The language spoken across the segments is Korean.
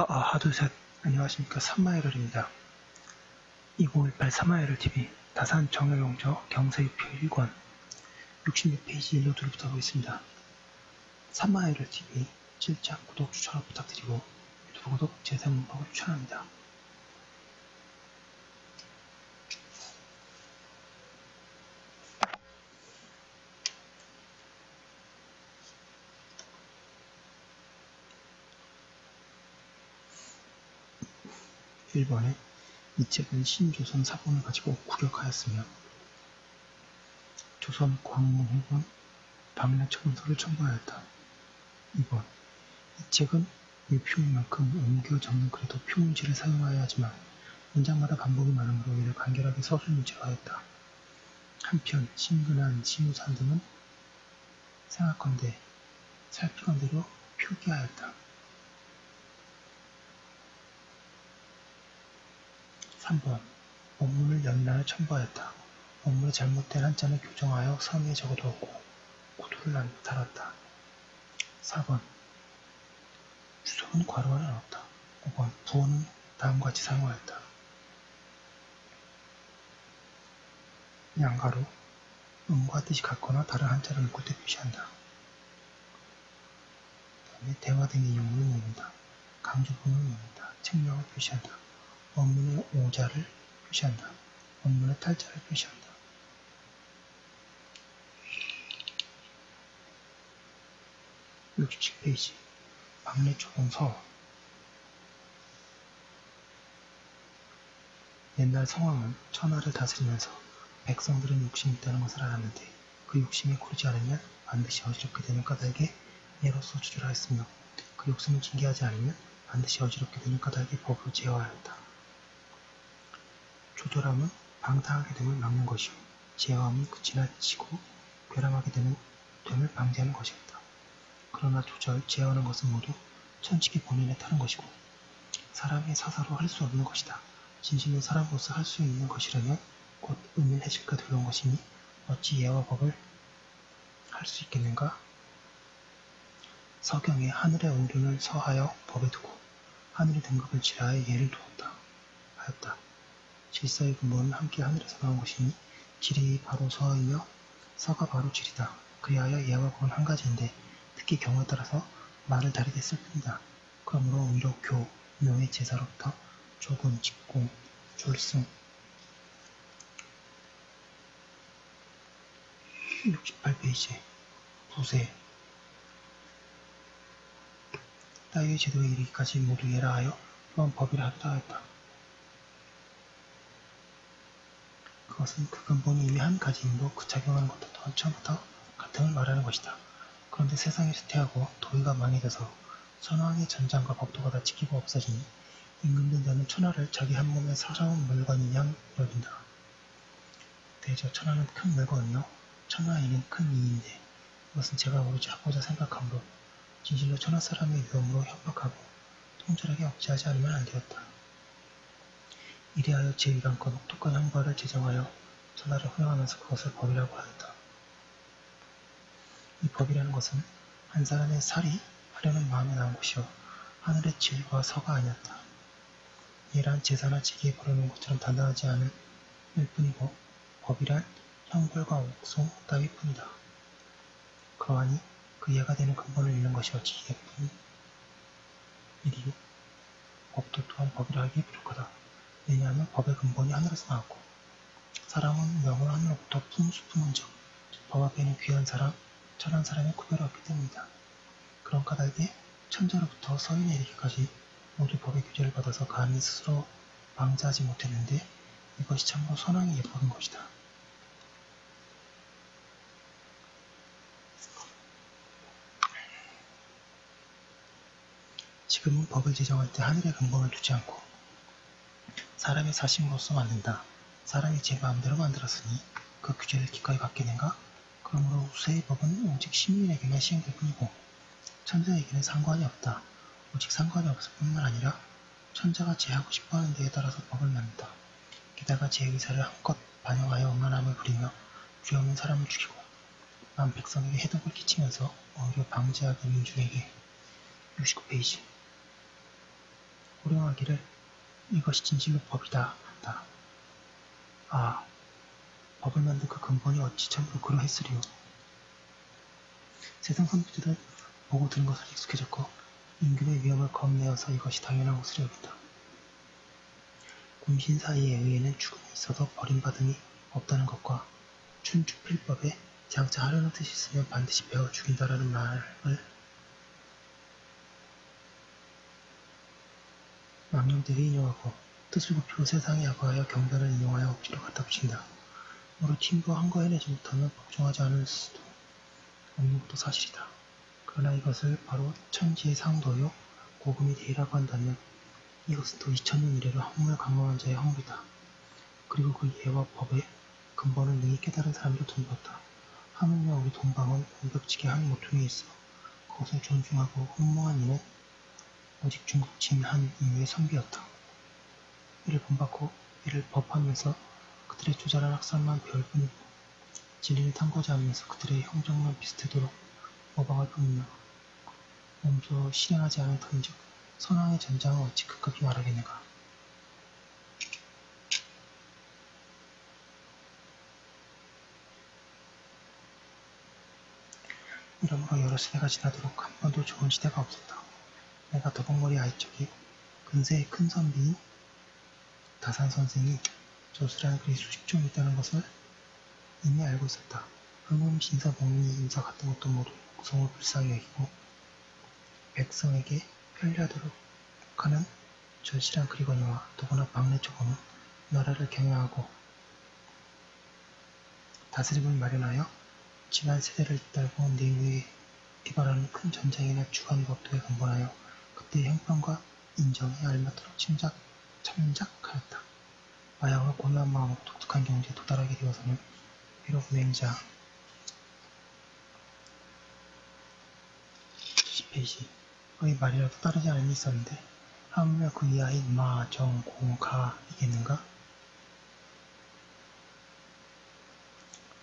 하둘셋 안녕하십니까. 삼마에럴입니다. 2018 삼마에럴TV 다산 정여용저 경서유표 1권 66페이지 일로드를 보겠습니다. 삼마에럴TV 실작 구독 추천을 부탁드리고 유튜브 구독 제3문법을 추천합니다. (1번에) 이 책은 신조선 사본을 가지고 구력하였으며 조선 광문홍은 박래처분서를 첨부하였다. 2번 이 책은 일표문만큼 옮겨 적는 그래도 표문지를 사용하여야 하지만 문장마다 반복이 많으므로 이를 간결하게 서술문지로 하였다. 한편 신근한, 시무산 등은 생각건대 살피건대로 표기하였다. 3번 원문을 연란을 첨부하였다. 원문의 잘못된 한자는 교정하여 서미에 적어두었고 구두를 달았다. 4번 주석은 괄호 안에 넣었다. 5번 부호는 다음과 같이 사용하였다. 양가로 음과 뜻이 같거나 다른 한자를 묶을 때 표시한다. 그 다음에 대화된 내용을 묻는다. 강조문을 묻는다. 책명을 표시한다. 원문의 오자를 표시한다. 원문의 탈자를 표시한다. (67페이지) 박래초봉서. 옛날 성왕은 천하를 다스리면서 백성들은 욕심이 있다는 것을 알았는데 그 욕심에 고르지 않으면 반드시 어지럽게 되는 까닭에 예로서 주절하였으며 그 욕심을 징계하지 않으면 반드시 어지럽게 되는 까닭에 법으로 제어하였다. 조절함은 방탕하게 됨을 막는 것이요 제어함은 지나치고 괴람하게 됨을 방지하는 것이었다. 그러나 조절, 제어하는 것은 모두 천칙의 본인에 따른 것이고 사람의 사사로 할 수 없는 것이다. 진실로 사람으로서 할 수 있는 것이라면 곧 은밀해질까 두려운 것이니 어찌 예와 법을 할 수 있겠는가? 서경에 하늘의 온륜을 서하여 법에 두고 하늘의 등급을 지라하여 예를 두었다 하였다. 질서의 근본은 함께 하늘에서 나온 것이니 질이 바로 서이며 서가 바로 질이다. 그리하여 예와 법은 한 가지인데 특히 경우에 따라서 말을 다르게 쓸 뿐이다. 그러므로 위로 교, 묘의 제사로부터 조군, 직공, 졸승 68페이지 부세 따위의 제도에 이르기까지 모두 예라 하여 또한 법이라 하기도 하였다. 그것은 그 근본이 이미 한 가지이므로 그 작용하는 것도 또한 처음부터 같음을 말하는 것이다. 그런데 세상이 쇠퇴하고 도의가 망해져서 천황의 전장과 법도가 다 지키고 없어지니 임금된 자는 천하를 자기 한 몸에 사사로운 물건인 양 여긴다. 대저 천하는 큰 물건이요 천하인은 큰 이인데 이것은 제가 오로지 하고자 생각하므로 진실로 천하 사람의 위험으로 협박하고 통절하게 억제하지 않으면 안 되었다. 이리하여 제1안건 혹독한 형벌을 제정하여 천하를 허용하면서 그것을 법이라고 하였다. 이 법이라는 것은 한 사람의 살이 하려는 마음에 나온 것이요 하늘의 질과 서가 아니었다. 예란 제사나 지기에 버려놓은 것처럼 단단하지 않을 뿐이고 법이란 형벌과 옥송 따위 뿐이다. 그러하니 그 예가 되는 근본을 잃는 것이 어찌 예뿐이리요 법도 또한 법이라 하기에 부족하다. 왜냐하면 법의 근본이 하늘에서 나왔고 사람은 명을 하늘로부터 품은 즉 법 앞에는 귀한 사람, 천한 사람의 구별이 없기 때문이다. 그런 까닭에 천자로부터 서인에 이르기까지 모두 법의 규제를 받아서 감히 스스로 방자하지 못했는데 이것이 참으로 선왕의 예법인 것이다. 지금은 법을 제정할 때 하늘의 근본을 두지 않고 사람의 사심으로서 만든다. 사람이 제 마음대로 만들었으니 그 규제를 기꺼이 받겠는가? 그러므로 우세의 법은 오직 시민에게만 시행될 뿐이고 천자에게는 상관이 없다. 오직 상관이 없을 뿐만 아니라 천자가 제하고 싶어하는 데에 따라서 법을 만든다. 게다가 제 의사를 한껏 반영하여 음란함을 부리며 죄 없는 사람을 죽이고 만 백성에게 해독을 끼치면서 오히려 방지하게 민중에게 69페이지 호령하기를 이것이 진실로 법이다 한다. 아, 법을 만든 그 근본이 어찌 참으로 그러했으리요. 세상 선비들은 보고 들은 것을 익숙해졌고 임금의 위험을 겁내어서 이것이 당연한 것으로 여긴다. 군신 사이에 의해는 죽음이 있어도 버림받음이 없다는 것과 춘추필법에 장차 하려는 뜻이 있으면 반드시 베어 죽인다라는 말을 망령되게 인용하고 뜻을 굽히고 세상에 야구하여 경전을 인용하여 억지로 갖다 붙인다. 모로 팀과 한 거 해내지 못하면 복종하지 않을 수도 없는 것도 사실이다. 그러나 이것을 바로 천지의 상도요 고금이 되리라고 한다면 이것은 또 2000년 이래로 학문을 강론한 자의 허물이다. 그리고 그 예와 법의 근본을 능히 깨달은 사람도 드물었다. 하물며 우리 동방은 공벽지게 한 모퉁이에 있어 그것을 존중하고 흠모한 이는 오직 중국 진한 이유의 선비였다. 이를 본받고 이를 법하면서 그들의 조잘한 학살만 배울 뿐이고 진리를 탐구하지 않으면서 그들의 형정만 비슷하도록 모방을 품으며 몸소 실행하지 않은 터인즉 선왕의 전장을 어찌 급급히 말하겠는가. 이러므로 여러 시대가 지나도록 한 번도 좋은 시대가 없었다. 내가 더벅머리 아이적이 근세의 큰 선비인 다산 선생이 조술하는 글이 수십 종 있다는 것을 이미 알고 있었다. 흥음, 신사, 복리, 임사 같은 것도 모두 구성을 불쌍히 여기고 백성에게 편리하도록 하는 절실한 글이거니와 더구나 박래초범은 나라를 경영하고 다스림을 마련하여 지난 세대를 잇따르고 내후에 개발하는 큰 전쟁이나 주관 법도에 근본하여 그때의 형편과 인정에 알맞도록 참작하였다. 마약을 고요한 마음으로 독특한 경지에 도달하게 되어서는 비록 맹자 70페이지의 말이라도 따르지 않음이 있었는데 하물며 그 이하인 마, 정, 공, 가이겠는가?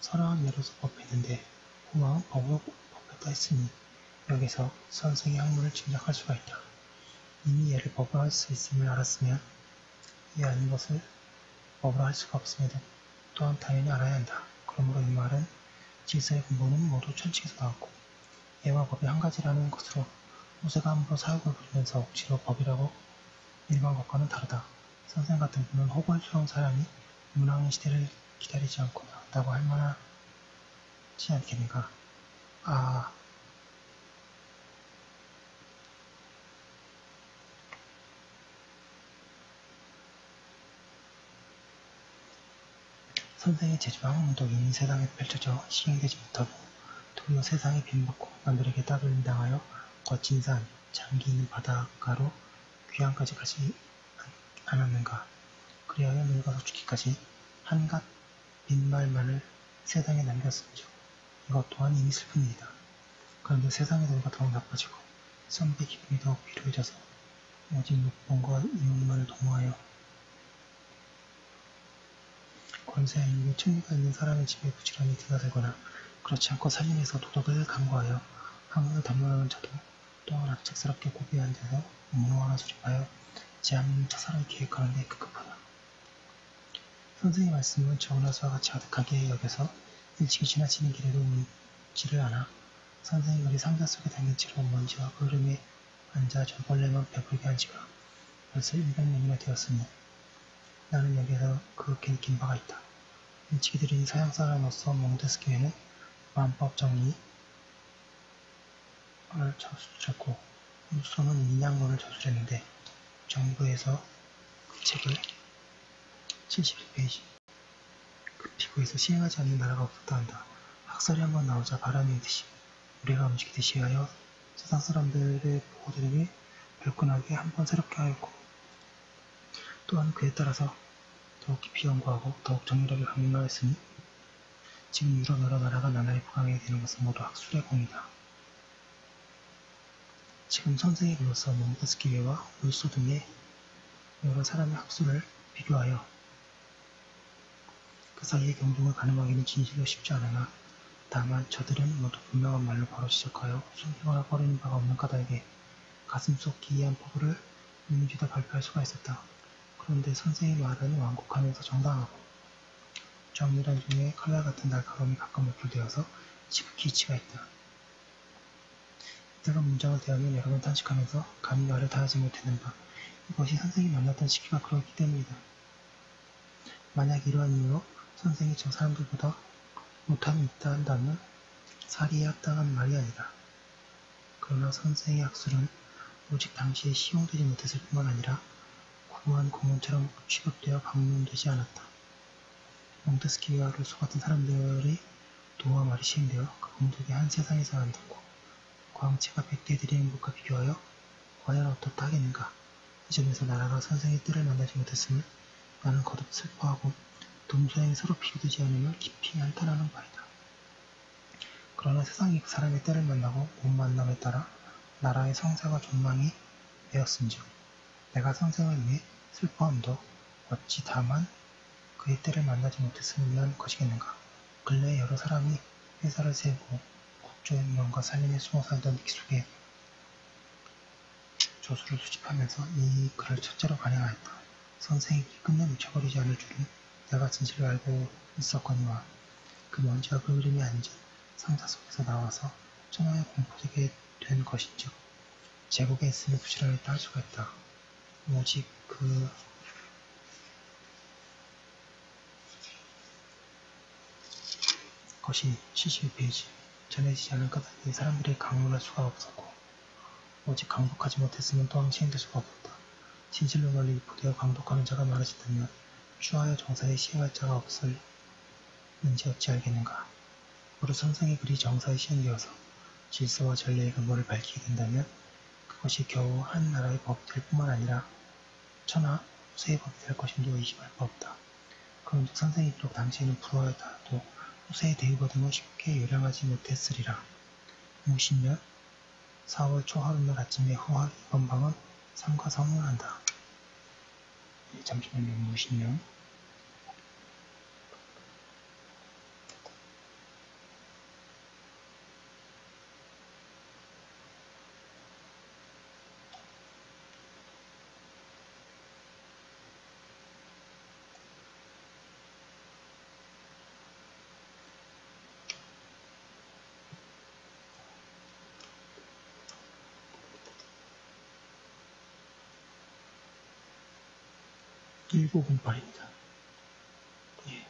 설왕은 예로서 법했는데 후왕은 법으로 법했다 했으니 여기서 선생의 학문을 짐작할 수가 있다. 이미 얘를 법으로 할 수 있음을 알았으면 이 아닌 것을 법으로 할 수가 없음에도 또한 당연히 알아야 한다. 그러므로 이 말은 질서의 근본은 모두 천칙에서 나왔고 예와 법이 한 가지라는 것으로 모세가 함부로 사욕을 부리면서 억지로 법이라고 일반 것과는 다르다. 선생 같은 분은 호걸스러운 사람이 문왕의 시대를 기다리지 않고 나왔다고 할 만하지 않겠는가. 아, 선생의 재주와 학문도 이미 세상에 펼쳐져 시행되지 못하고 도리어 세상에 빈받고 남들에게 따돌림당하여 거친 산, 장기 있는 바닷가로 귀향까지 가지 않았는가. 그리하여 늙어서 죽기까지 한갓 빈말만을 세상에 남겼음즉 이것 또한 이미 슬픈 일이다. 그런데 세상의 도리가 더욱 나빠지고 선비의 기분이 더욱 비루해져서 오직 녹봉과 이용만을 도모하여 권세와 인류의 천리가 있는 사람의 집에 부지런히 드나들거나 그렇지 않고 살림에서 도덕을 강구하여 학문을 담론하는 자도 또한 악착스럽게 고비에 앉아서 문호하나 수립하여 제한문 차사를 기획하는 데 급급하다. 선생의 말씀은 전하수와 같이 아득하게 여겨서 일찍이 지나치는 길에도 묻지를 않아 선생의 글이 상자 속에 담긴 채로 먼지와 흐름에 앉아 전벌레만 배부르게 한 지가 벌써 100년이나 되었으니 나는 여기에서 그윽히 느낀 바가 있다. 일찍이 들으니 서양 사람으로서 몽테스키에는 만법 정리를 저술했고 루소는 인양론을 저술했는데 정부에서 그 책을 71페이지 그 피고에서 시행하지 않는 나라가 없었다 한다. 학설이 한번 나오자 바람이 일듯이 우리가 움직이듯이 하여 세상 사람들의 보고들에게 발끈하게 한번 새롭게 하였고 또한 그에 따라서 더욱 깊이 연구하고 더욱 정밀하게 강론하였으니 지금 유럽 여러 나라가 나날이 부강하게 되는 것은 모두 학술의 공이다. 지금 선생의 글로서 몽테스키웨와 루소 등의 여러 사람의 학술을 비교하여 그 사이에 경중을 가늠하기는 진실로 쉽지 않으나 다만 저들은 모두 분명한 말로 바로 지적하여 숨기거나 꺼리는 바가 없는 까닭에 가슴속 기이한 포부를 이미지도 발표할 수가 있었다. 그런데 선생의 말은 완곡하면서 정당하고 정밀한 중에 칼날 같은 날카로움이 가끔 노출되어서 지극히 이치가 있다. 이때가 문장을 대하면 여러 번 탄식하면서 감히 말을 다하지 못했는가. 이것이 선생이 만났던 시기가 그렇기 때문이다. 만약 이러한 이유로 선생이 저 사람들보다 못함이 있다 한다면 사리에 합당한 말이 아니다. 그러나 선생의 학술은 오직 당시에 시용되지 못했을 뿐만 아니라 구한 공문처럼 취급되어 방문되지 않았다. 몽테스키와 루소 같은 사람들의 도와 말이 시행되어 그 공덕이 한 세상에서 안듣고 광채가 백대들의 행복과 비교하여 과연 어떻다 하겠는가. 이 점에서 나라가 선생의 때를 만나지 못했으면 나는 거듭 슬퍼하고 동서양이 서로 비교되지 않으면 깊이 한탄하는 바이다. 그러나 세상이 그 사람의 때를 만나고 못 만남에 따라 나라의 성사가 존망이 되었은즉 내가 선생을 위해 슬퍼함도 어찌 다만 그의 때를 만나지 못했음을 위한 것이겠는가. 근래에 여러 사람이 회사를 세우고 국조의 명과 살림에 숨어 살던 익숙에 조수를 수집하면서 이 글을 첫째로 간행하였다. 선생이 끝내 묻혀버리지 않을 줄은 내가 진실을 알고 있었거니와 그 먼지와 그 그림이 앉은 상자 속에서 나와서 천하에 공포되게 된 것인즉 제국에 있으면 부지런히 할 수가 있다. 오직 그 것이 72페이지 전해지지 않은 까닭에 사람들이 강론할 수가 없었고 오직 강독하지 못했으면 또한 시행될 수가 없었다. 진실로 널리 유포되어 강독하는 자가 많아진다면 추하여 정사에 시행할 자가 없을는지 어찌 알겠는가. 무릇 선생의 글이 정사에 시행되어서 질서와 전례의 근본을 밝히게 된다면 그것이 겨우 한 나라의 법이 될 뿐만 아니라 천하 후세의 법이 될 것임도 의심할 바 없다. 그런즉 선생이 비록 당시에는 불화하였다도 후세의 대의보 등을 쉽게 요량하지 못했으리라. 무신년 4월 초하룻날 아침에 허학 이번방은 삼가 선언한다. 잠시만요. 무신년 (1908입니다) 예.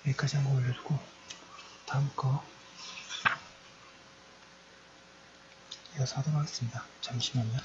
여기까지 한번 올려두고 다음 거 이어서 하도록 하겠습니다. 잠시만요.